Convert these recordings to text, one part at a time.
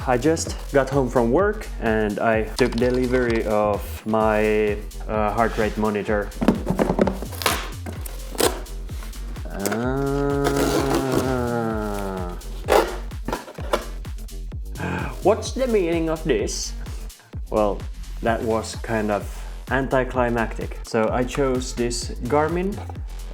I just got home from work and I took delivery of my heart rate monitor. What's the meaning of this? Well, that was kind of anticlimactic. So I chose this Garmin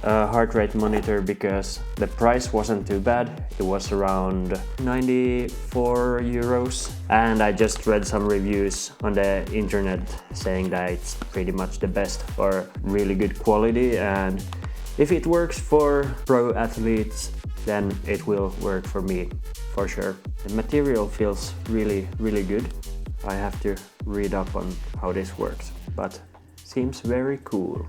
heart rate monitor because the price wasn't too bad. It was around 94 euros. And I just read some reviews on the internet saying that it's pretty much the best or really good quality. And if it works for pro athletes, then it will work for me, for sure. The material feels really, really good. I have to read up on how this works, but seems very cool.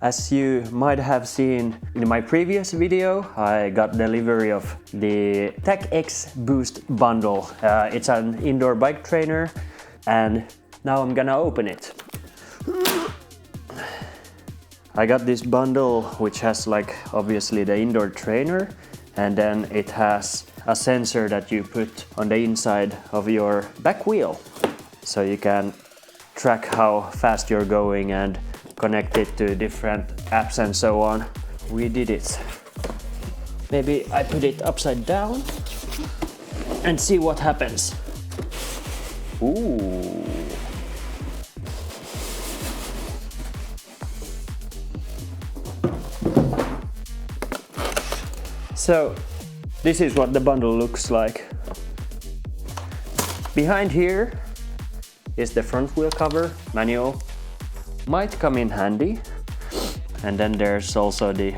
As you might have seen in my previous video, I got delivery of the Tech X Boost bundle. It's an indoor bike trainer, and now I'm gonna open it. I got this bundle which has like obviously the indoor trainer, and then it has a sensor that you put on the inside of your back wheel, so you can track how fast you're going and connect it to different apps and so on. We did it. Maybe I put it upside down and see what happens. Ooh. So this is what the bundle looks like. Behind here is the front wheel cover, manual. Might come in handy. And then there's also the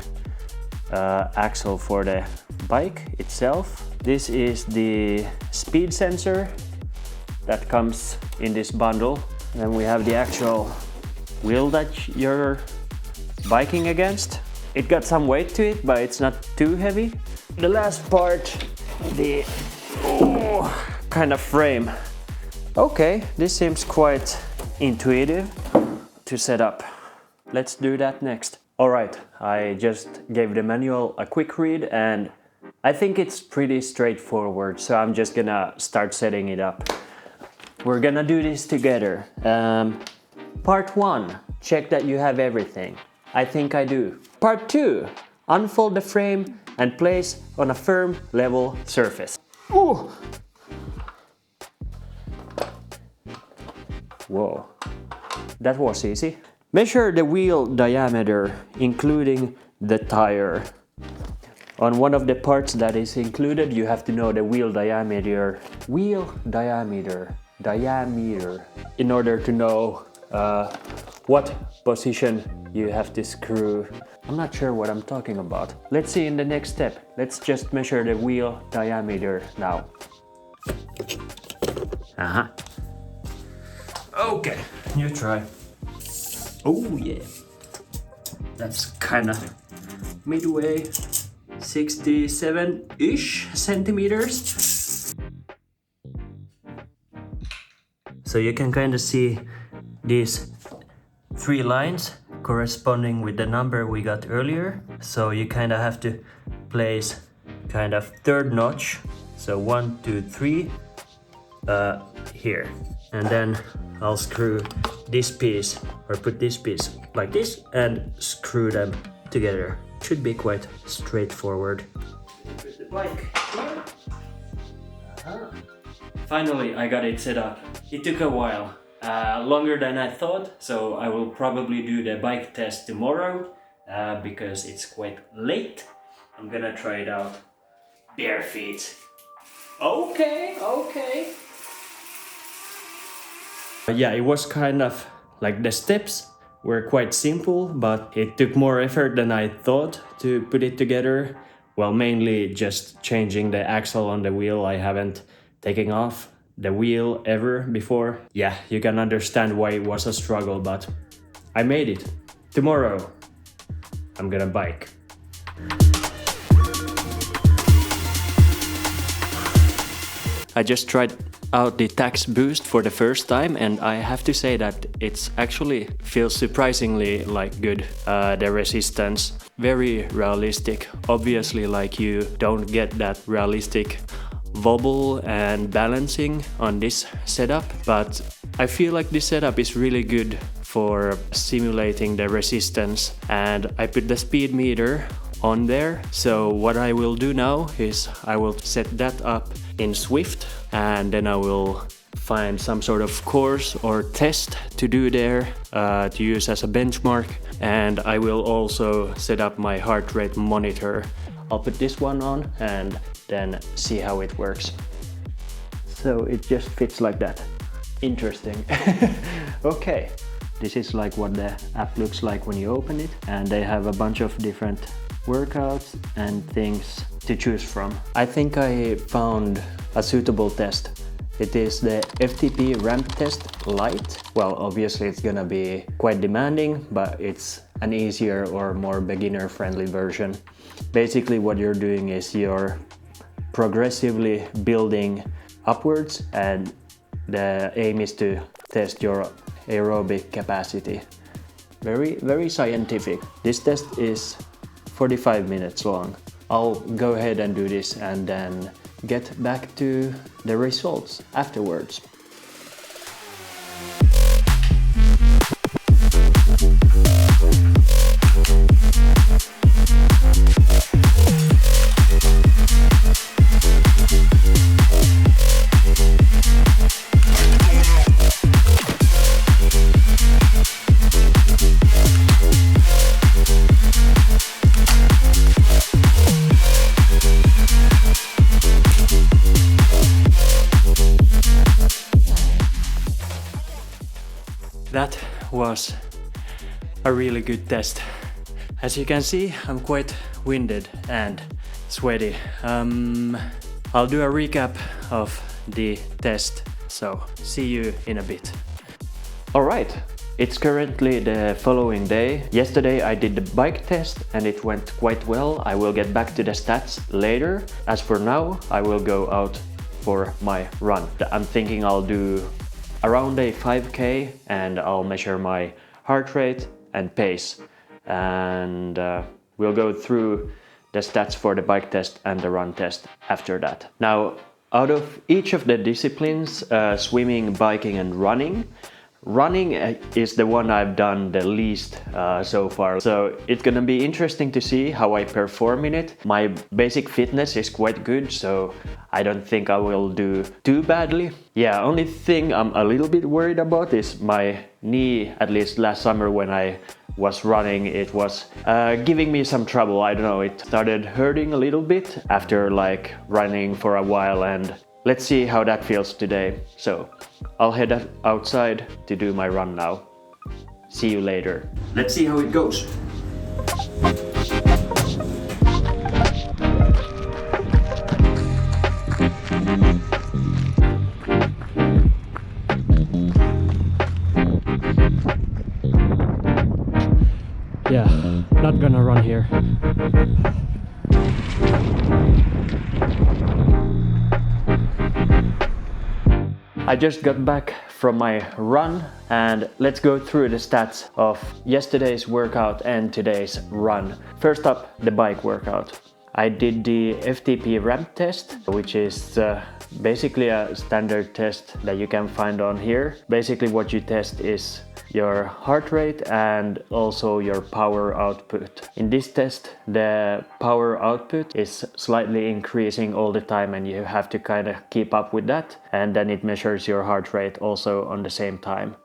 axle for the bike itself. This is the speed sensor that comes in this bundle. Then we have the actual wheel that you're biking against. It got some weight to it, but it's not too heavy. The last part, the kind of frame. Okay, this seems quite intuitive to set up. Let's do that next. Alright, I just gave the manual a quick read and I think it's pretty straightforward, so I'm just gonna start setting it up. We're gonna do this together. Part 1, check that you have everything. I think I do. Part 2, unfold the frame and place on a firm, level surface. Ooh. Whoa, that was easy. Measure the wheel diameter, including the tire. On one of the parts that is included, you have to know the wheel diameter. In order to know what position you have to screw. I'm not sure what I'm talking about. Let's see in the next step. Let's just measure the wheel diameter now. Okay, you try. Oh yeah. That's kind of midway, 67-ish centimeters. So you can kind of see these 3 lines corresponding with the number we got earlier. So you kind of have to place kind of 3rd notch. So 1, 2, 3 here. And then I'll screw this piece, or put this piece like this and screw them together. Should be quite straightforward. Put the bike here. Finally, I got it set up. It took a while, longer than I thought, so I will probably do the bike test tomorrow because it's quite late. I'm gonna try it out bare feet. Okay. Yeah, it was kind of like the steps were quite simple, but it took more effort than I thought to put it together. Well, mainly just changing the axle on the wheel. I haven't taken off the wheel ever before. Yeah, you can understand why it was a struggle, but I made it. Tomorrow, I'm gonna bike. I just tried out the Tax Boost for the first time, and I have to say that it's actually feels surprisingly like good. The resistance, very realistic. Obviously, like you don't get that realistic wobble and balancing on this setup, but I feel like this setup is really good for simulating the resistance, and I put the speed meter on there. So what I will do now is I will set that up in Swift, and then I will find some sort of course or test to do there to use as a benchmark, and I will also set up my heart rate monitor. I'll put this one on and then see how it works. So it just fits like that. Interesting. Okay, this is like what the app looks like when you open it, and they have a bunch of different workouts and things to choose from. I think I found a suitable test. It is the FTP ramp test Lite. Well, obviously it's gonna be quite demanding, but it's an easier or more beginner friendly version. Basically what you're doing is you're progressively building upwards, and the aim is to test your aerobic capacity. Very scientific. This test is 45 minutes long. I'll go ahead and do this and then get back to the results afterwards. That was a really good test. As you can see, I'm quite winded and sweaty. I'll do a recap of the test, so see you in a bit. Alright, it's currently the following day. Yesterday I did the bike test and it went quite well. I will get back to the stats later. As for now, I will go out for my run. I'm thinking I'll do around a 5k and I'll measure my heart rate and pace, and we'll go through the stats for the bike test and the run test after that. Now, out of each of the disciplines, swimming, biking and running is the one I've done the least so far. So it's gonna be interesting to see how I perform in it. My basic fitness is quite good, so I don't think I will do too badly. Yeah, only thing I'm a little bit worried about is my knee. At least last summer when I was running, it was giving me some trouble. I don't know, it started hurting a little bit after like running for a while, and let's see how that feels today. So I'll head outside to do my run now. See you later. Let's see how it goes. Yeah, not gonna run here. I just got back from my run, and let's go through the stats of yesterday's workout and today's run. First up, the bike workout. I did the FTP ramp test, which is basically a standard test that you can find on here. Basically what you test is your heart rate and also your power output. In this test, the power output is slightly increasing all the time, and you have to kind of keep up with that, and then it measures your heart rate also on the same time.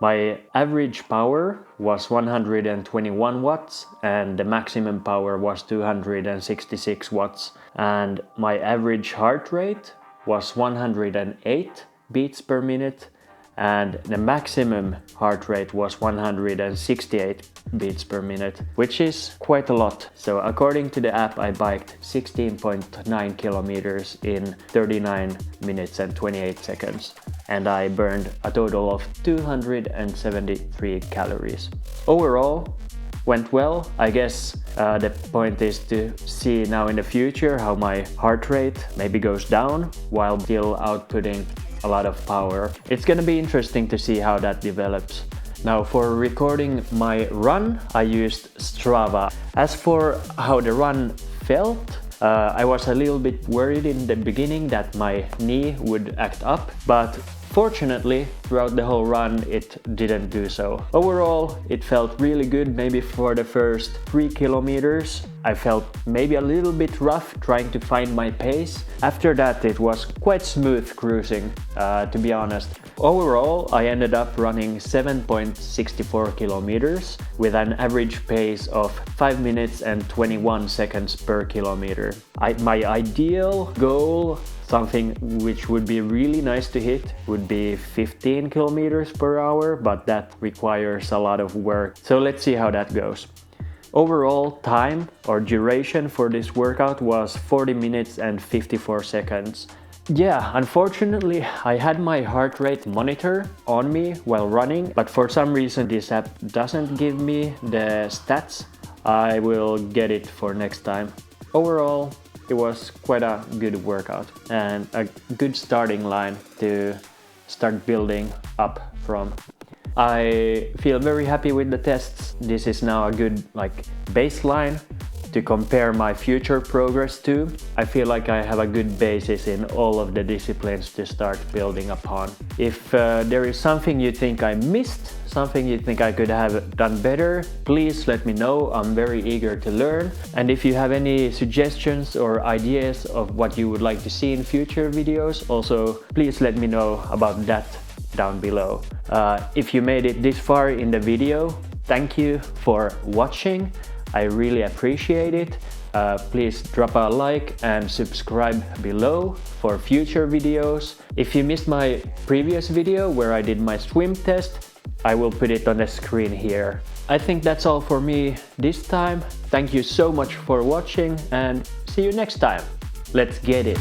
My average power was 121 watts and the maximum power was 266 watts, and my average heart rate was 108 beats per minute, and the maximum heart rate was 168 beats per minute, which is quite a lot. So according to the app, I biked 16.9 kilometers in 39 minutes and 28 seconds, and I burned a total of 273 calories. Overall, went well. I guess the point is to see now in the future how my heart rate maybe goes down while still outputting a lot of power. It's gonna be interesting to see how that develops. Now, for recording my run, I used Strava. As for how the run felt, I was a little bit worried in the beginning that my knee would act up, but fortunately, throughout the whole run, it didn't do so. Overall, it felt really good. Maybe for the first 3 kilometers, I felt maybe a little bit rough trying to find my pace. After that, it was quite smooth cruising, to be honest. Overall, I ended up running 7.64 kilometers with an average pace of 5 minutes and 21 seconds per kilometer. My ideal goal, something which would be really nice to hit, would be 15 kilometers per hour, but that requires a lot of work. So let's see how that goes. Overall time or duration for this workout was 40 minutes and 54 seconds. Yeah, unfortunately, I had my heart rate monitor on me while running, but for some reason this app doesn't give me the stats. I will get it for next time. Overall, it was quite a good workout and a good starting line to start building up from. I feel very happy with the tests. This is now a good baseline to compare my future progress to. I feel like I have a good basis in all of the disciplines to start building upon. If there is something you think I missed, something you think I could have done better, please let me know. I'm very eager to learn. And if you have any suggestions or ideas of what you would like to see in future videos, also please let me know about that down below. If you made it this far in the video, thank you for watching. I really appreciate it. Please drop a like and subscribe below for future videos. If you missed my previous video where I did my swim test, I will put it on the screen here. I think that's all for me this time. Thank you so much for watching and see you next time. Let's get it.